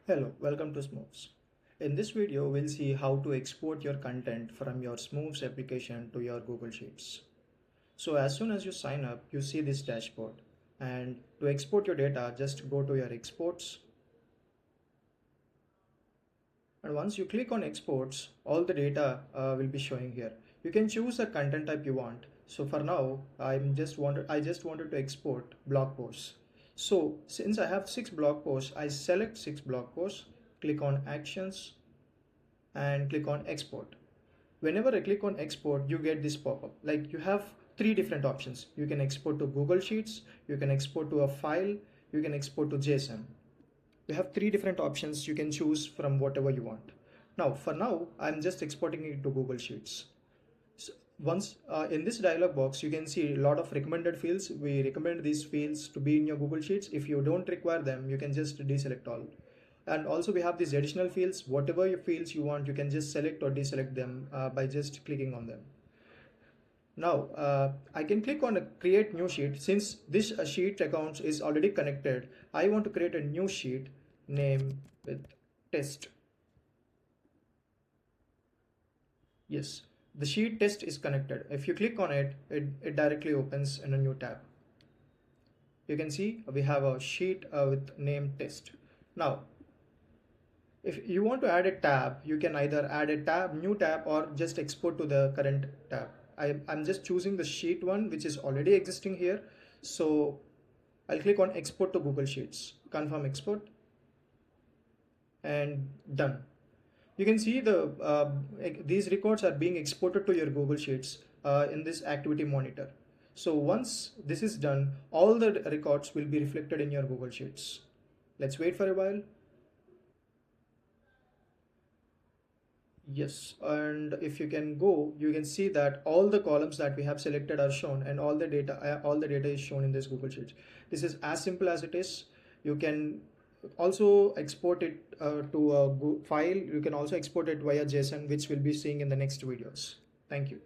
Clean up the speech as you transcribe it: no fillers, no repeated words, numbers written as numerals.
Hello, welcome to Smuves. In this video, we'll see how to export your content from your Smuves application to your Google Sheets. So as soon as you sign up, you see this dashboard. And to export your data, just go to your exports. And once you click on exports, all the data will be showing here. You can choose a content type you want. So for now, I just wanted to export blog posts. So since I have 6 blog posts, I select 6 blog posts, click on actions and click on export. Whenever I click on export, you get this pop-up. Like you have 3 different options. You can export to Google Sheets, you can export to a file, you can export to JSON. You have 3 different options. You can choose from whatever you want. Now, for now, I'm just exporting it to Google Sheets. So once in this dialog box, you can see a lot of recommended fields. We recommend these fields to be in your Google Sheets. If you don't require them, you can just deselect all. And also we have these additional fields. Whatever fields you want, you can just select or deselect them by just clicking on them. Now I can click on a create new sheet. Since this sheet account is already connected, I want to create a new sheet name with test. Yes, the sheet test is connected. If you click on it, it directly opens in a new tab. You can see we have a sheet with name test. Now if you want to add a tab, you can either add a new tab, or just export to the current tab. I'm just choosing the sheet one, which is already existing here. So I'll click on export to Google Sheets, confirm export, and done. You can see these records are being exported to your Google Sheets in this activity monitor. So once this is done, all the records will be reflected in your Google Sheets. Let's wait for a while. Yes, and if you can go, you can see that all the columns that we have selected are shown, and all the data is shown in this Google Sheet. This is as simple as it is. You can also export it to a file. You can also export it via JSON, which we'll be seeing in the next videos. Thank you.